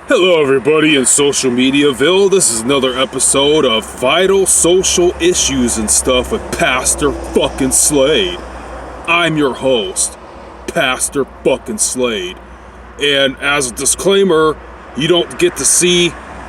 Hello everybody in social mediaville. This is another episode of Vital Social Issues and Stuff with Pastor fucking Slade. I'm your host, Pastor fucking Slade. And as a disclaimer, you don't get to see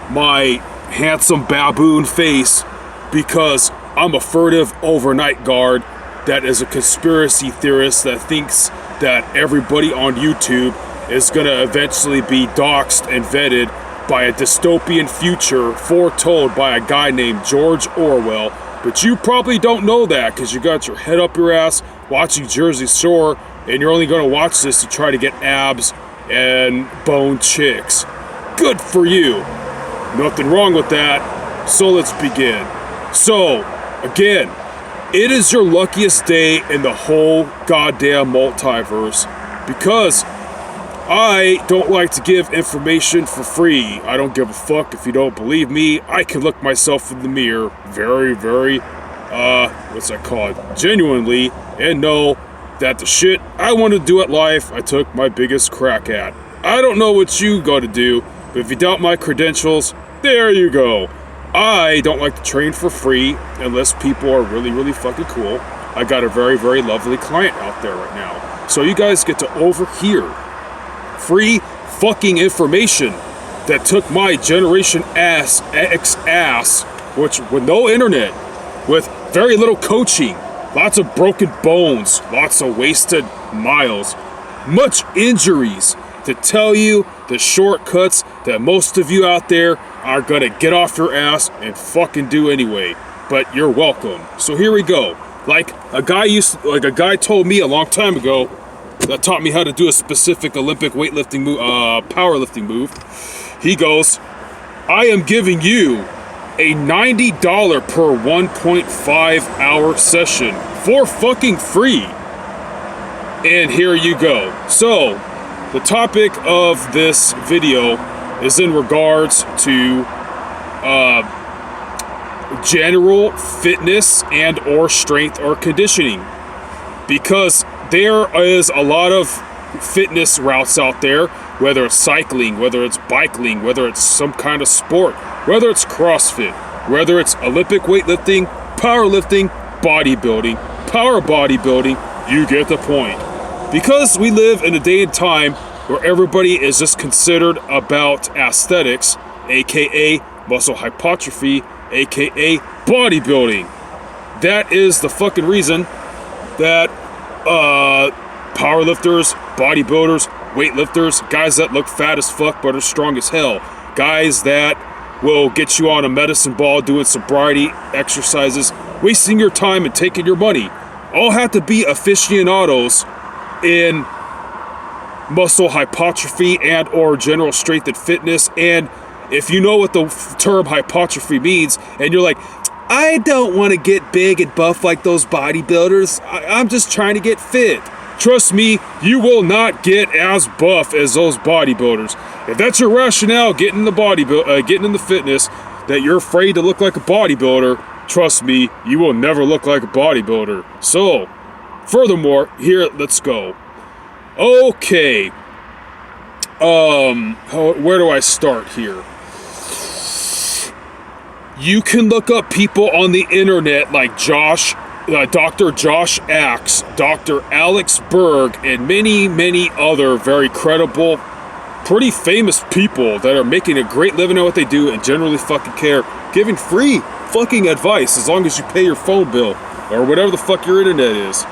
my handsome baboon face because I'm a furtive overnight guard that is a conspiracy theorist that thinks that everybody on YouTube is going to eventually be doxxed and vetted by a dystopian future foretold by a guy named George Orwell. But you probably don't know that because you got your head up your ass watching Jersey Shore, and you're only going to watch this to try to get abs and bone chicks. Good for you. Nothing wrong with that. So let's begin. So, again, it is your luckiest day in the whole goddamn multiverse because I don't like to give information for free. I don't give a fuck if you don't believe me. I can look myself in the mirror very, genuinely, and know that the shit I want to do at life, I took my biggest crack at. I don't know what you got to do, but if you doubt my credentials, there you go. I don't like to train for free unless people are really, really fucking cool. I got a very, very lovely client out there right now. So you guys get to overhear free fucking information that took my Generation X ass, which with no internet, with very little coaching, lots of broken bones, lots of wasted miles, much injuries, to tell you the shortcuts that most of you out there are gonna get off your ass and fucking do anyway. But you're welcome. So here we go. Like a guy told me a long time ago, that taught me how to do a specific Olympic weightlifting move, powerlifting move. He goes, I am giving you a $90 per 1.5 hour session for fucking free. And here you go. So, the topic of this video is in regards to general fitness and or strength or conditioning. Because there is a lot of fitness routes out there, whether it's cycling, whether it's biking, whether it's some kind of sport, whether it's CrossFit, whether it's Olympic weightlifting, powerlifting, bodybuilding, power bodybuilding, you get the point. Because we live in a day and time where everybody is just considered about aesthetics, aka muscle hypertrophy, aka bodybuilding. That is the fucking reason that powerlifters, bodybuilders, weightlifters, guys that look fat as fuck but are strong as hell, guys that will get you on a medicine ball doing sobriety exercises, wasting your time and taking your money, all have to be aficionados in muscle hypertrophy and or general strength and fitness. And if you know what the term hypertrophy means and you're like, I don't want to get big and buff like those bodybuilders. I'm just trying to get fit. Trust me, you will not get as buff as those bodybuilders. If that's your rationale, getting in the fitness, that you're afraid to look like a bodybuilder, trust me, you will never look like a bodybuilder. So, furthermore, here, let's go. Okay. Where do I start here? You can look up people on the internet like Dr. Josh Axe, Dr. Alex Berg, and many, many other very credible, pretty famous people that are making a great living at what they do and generally fucking care, giving free fucking advice as long as you pay your phone bill or whatever the fuck your internet is.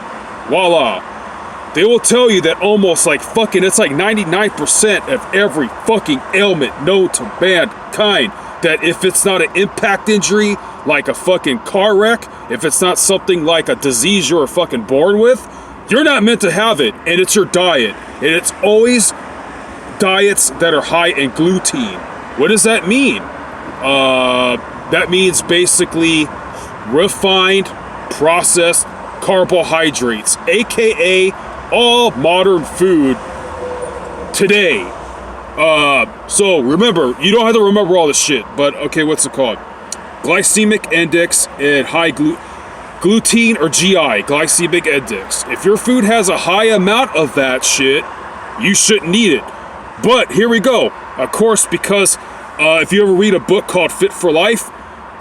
Voila. They will tell you that almost like fucking, it's like 99% of every fucking ailment known to mankind, that if it's not an impact injury, like a fucking car wreck, if it's not something like a disease you're fucking born with, you're not meant to have it, and it's your diet. And it's always diets that are high in gluten. What does that mean? That means basically refined, processed carbohydrates, aka all modern food today. So remember, you don't have to remember all this shit, but okay, what's it called? Glycemic index and high gluten or GI, glycemic index. If your food has a high amount of that shit, you shouldn't eat it. But here we go. Of course, because if you ever read a book called Fit for Life,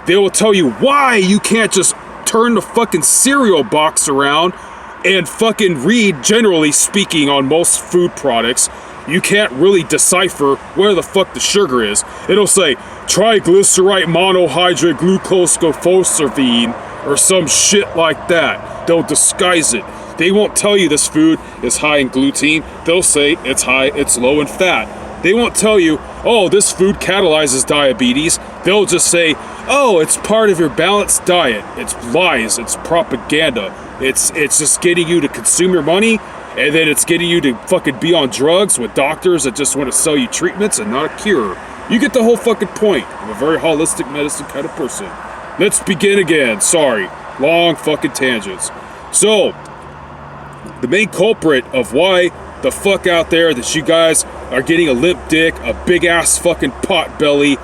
they will tell you why you can't just turn the fucking cereal box around and fucking read, generally speaking, on most food products. You can't really decipher where the fuck the sugar is. It'll say triglyceride monohydrate glucosylphosphine or some shit like that. They'll disguise it. They won't tell you this food is high in gluten. They'll say it's low in fat. They won't tell you, oh, this food catalyzes diabetes. They'll just say, oh, it's part of your balanced diet. It's lies. It's propaganda. It's just getting you to consume your money, and then it's getting you to fucking be on drugs with doctors that just want to sell you treatments and not a cure. You get the whole fucking point. I'm a very holistic medicine kind of person. Let's begin again. Sorry. Long fucking tangents. So, the main culprit of why the fuck out there that you guys are getting a limp dick, a big ass fucking pot belly,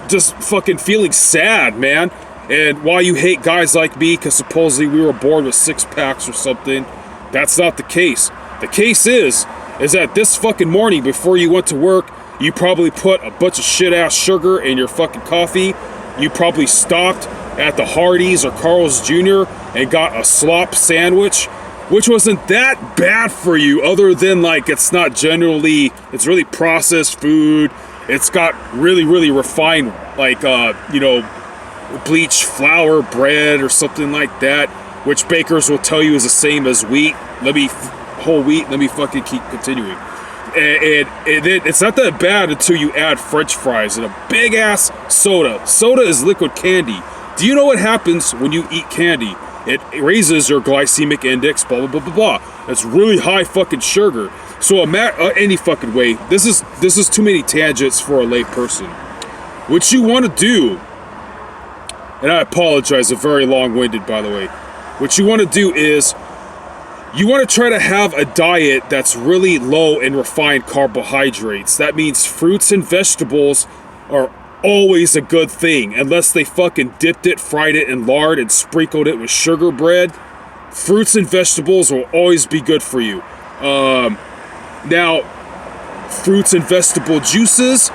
just fucking feeling sad, man. And why you hate guys like me, because supposedly we were born with six packs or something. That's not the case. The case is that this fucking morning before you went to work, you probably put a bunch of shit ass sugar in your fucking coffee. You probably stopped at the Hardee's or Carl's Jr. and got a slop sandwich, which wasn't that bad for you, other than like it's really processed food. It's got really, really refined, like, bleached flour bread or something like that, which bakers will tell you is the same as wheat. Whole wheat. Let me fucking keep continuing. And it's not that bad until you add French fries and a big ass soda. Soda is liquid candy. Do you know what happens when you eat candy? It raises your glycemic index, blah, blah, blah, blah, blah. It's really high fucking sugar. So any fucking way, this is too many tangents for a lay person. What you want to do, and I apologize, I'm very long-winded, by the way. What you want to do is, you want to try to have a diet that's really low in refined carbohydrates. That means fruits and vegetables are always a good thing, unless they fucking dipped it, fried it in lard, and sprinkled it with sugar bread. Fruits and vegetables will always be good for you. Now, fruits and vegetable juices,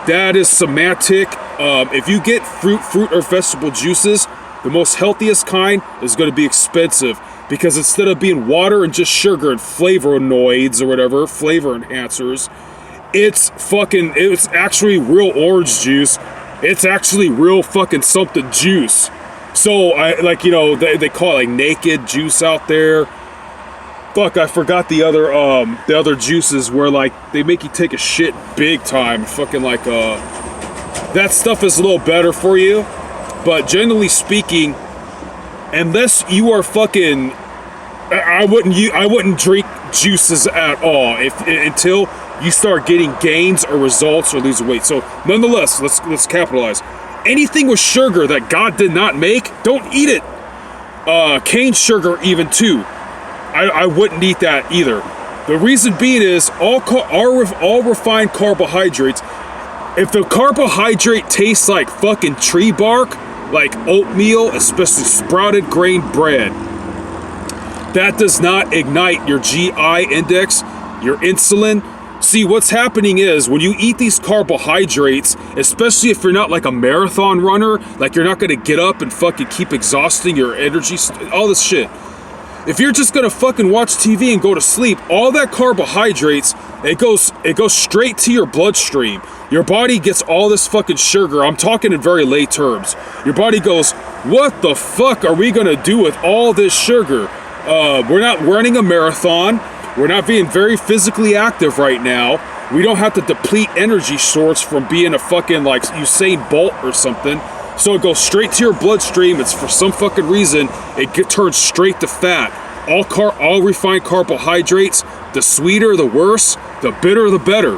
that is semantic. If you get fruit or vegetable juices, the most healthiest kind is going to be expensive, because instead of being water and just sugar and flavonoids or whatever, flavor enhancers, it's actually real orange juice. It's actually real fucking something juice. So, they call it like naked juice out there. Fuck, I forgot the other juices where, like, they make you take a shit big time. Fucking like, that stuff is a little better for you. But generally speaking, unless you are fucking, I wouldn't drink juices at all until you start getting gains or results or losing weight. So nonetheless, let's capitalize. Anything with sugar that God did not make, don't eat it. Cane sugar even too. I wouldn't eat that either. The reason being is all refined carbohydrates. If the carbohydrate tastes like fucking tree bark, like oatmeal, especially sprouted grain bread, that does not ignite your GI index, your insulin. See, what's happening is when you eat these carbohydrates, especially if you're not like a marathon runner, like you're not going to get up and fucking keep exhausting your energy, all this shit. If you're just gonna fucking watch TV and go to sleep, all that carbohydrates, it goes straight to your bloodstream. Your body gets all this fucking sugar. I'm talking in very lay terms. Your body goes, what the fuck are we gonna do with all this sugar? We're not running a marathon. We're not being very physically active right now. We don't have to deplete energy source from being a fucking like Usain Bolt or something. So it goes straight to your bloodstream. It's for some fucking reason, it turns straight to fat. All refined carbohydrates, the sweeter, the worse, the bitter, the better.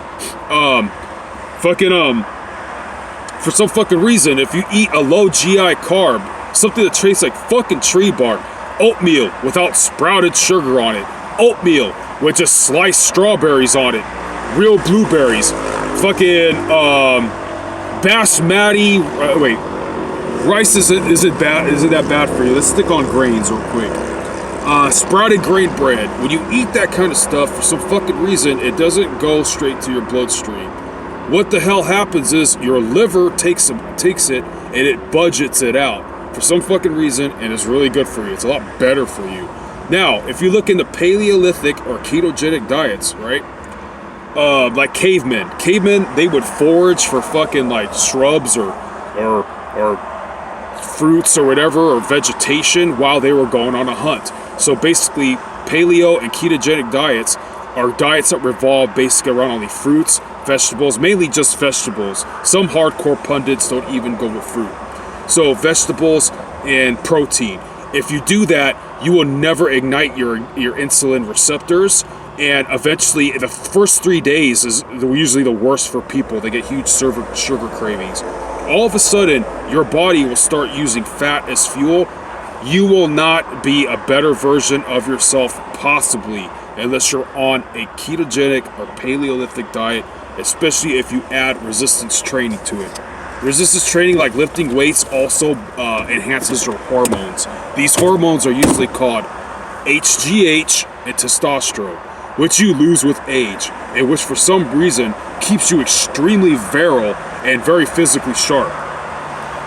For some fucking reason, if you eat a low GI carb, something that tastes like fucking tree bark, oatmeal without sprouted sugar on it, oatmeal with just sliced strawberries on it, real blueberries, fucking basmati, rice isn't that bad for you. Let's stick on grains real quick. Sprouted grain bread. When you eat that kind of stuff, for some fucking reason, it doesn't go straight to your bloodstream. What the hell happens is your liver takes it and it budgets it out for some fucking reason, and it's really good for you. It's a lot better for you. Now, if you look into Paleolithic or ketogenic diets, right? Like cavemen, they would forage for fucking like shrubs or fruits or whatever, or vegetation while they were going on a hunt. So basically, paleo and ketogenic diets are diets that revolve basically around only fruits, vegetables, mainly just vegetables. Some hardcore pundits don't even go with fruit. So vegetables and protein. If you do that, you will never ignite your insulin receptors, and eventually the first 3 days is usually the worst for people. They get huge sugar cravings. All of a sudden, your body will start using fat as fuel. You will not be a better version of yourself, possibly, unless you're on a ketogenic or Paleolithic diet, especially if you add resistance training to it. Resistance training, like lifting weights, also enhances your hormones. These hormones are usually called HGH and testosterone, which you lose with age, and which for some reason keeps you extremely virile and very physically sharp.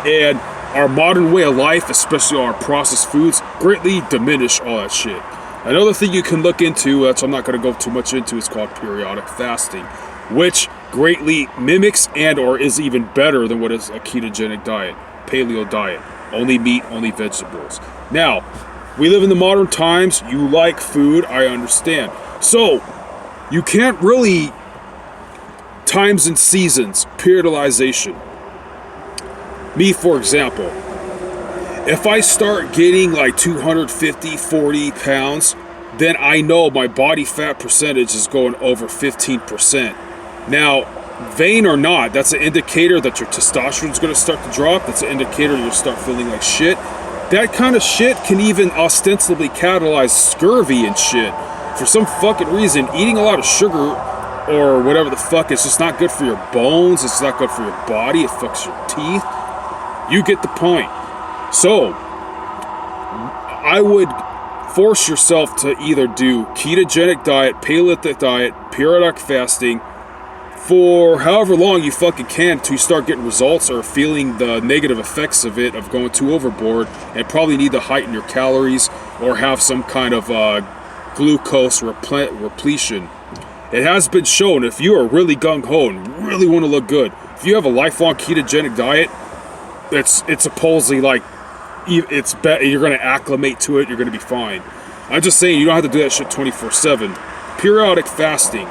And our modern way of life, especially our processed foods, greatly diminish all that shit. Another thing you can look into, which I'm not going to go too much into, is called periodic fasting, which greatly mimics and or is even better than what is a ketogenic diet, paleo diet. Only meat, only vegetables. Now, we live in the modern times. You like food, I understand. So, you can't really times and seasons, periodization. Me, for example, if I start getting like 250, 40 pounds, then I know my body fat percentage is going over 15%. Now, vain or not, that's an indicator that your testosterone is going to start to drop. That's an indicator you'll start feeling like shit. That kind of shit can even ostensibly catalyze scurvy and shit. For some fucking reason, eating a lot of sugar or whatever the fuck is just not good for your bones. It's not good for your body. It fucks your teeth. You get the point. So, I would force yourself to either do ketogenic diet, Paleolithic diet, periodic fasting, for however long you fucking can until you start getting results or feeling the negative effects of it, of going too overboard, and probably need to heighten your calories or have some kind of glucose repletion. It has been shown, if you are really gung-ho and really want to look good, if you have a lifelong ketogenic diet, it's supposedly like, it's better, you're going to acclimate to it, you're going to be fine. I'm just saying, you don't have to do that shit 24/7. Periodic fasting.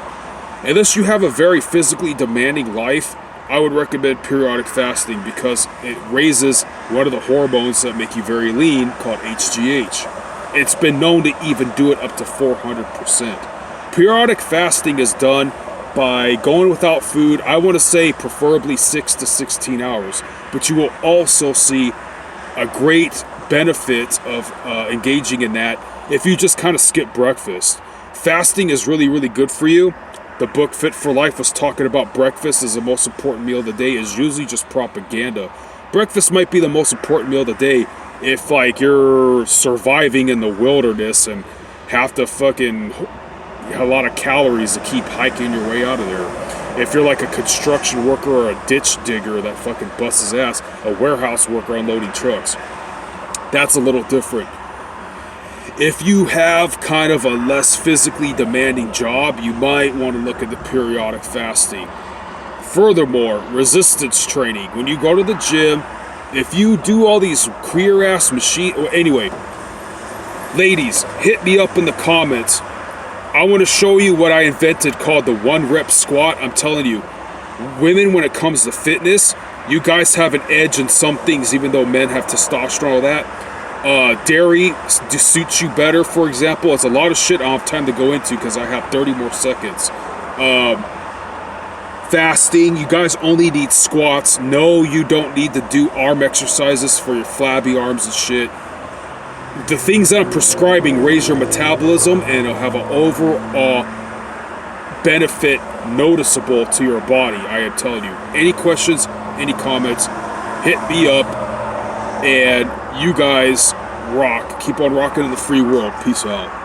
Unless you have a very physically demanding life, I would recommend periodic fasting because it raises one of the hormones that make you very lean, called HGH. It's been known to even do it up to 400%. Periodic fasting is done by going without food, I want to say preferably 6 to 16 hours, but you will also see a great benefit of engaging in that if you just kind of skip breakfast. Fasting is really, really good for you. The book Fit for Life was talking about breakfast as the most important meal of the day. Is usually just propaganda. Breakfast might be the most important meal of the day if like you're surviving in the wilderness and have to fucking a lot of calories to keep hiking your way out of there. If you're like a construction worker or a ditch digger that fucking busts his ass, a warehouse worker unloading trucks, that's a little different. If you have kind of a less physically demanding job, you might want to look at the periodic fasting. Furthermore, resistance training. When you go to the gym, if you do all these queer ass machine, anyway, ladies, hit me up in the comments. I want to show you what I invented called the 1-rep squat. I'm telling you, women, when it comes to fitness, you guys have an edge in some things, even though men have testosterone, all that. Dairy suits you better, for example. It's a lot of shit I don't have time to go into because I have 30 more seconds. Fasting, you guys only need squats. No, you don't need to do arm exercises for your flabby arms and shit. The things that I'm prescribing raise your metabolism and it'll have an overall benefit noticeable to your body, I am telling you. Any questions, any comments, hit me up. And you guys rock. Keep on rocking in the free world. Peace out.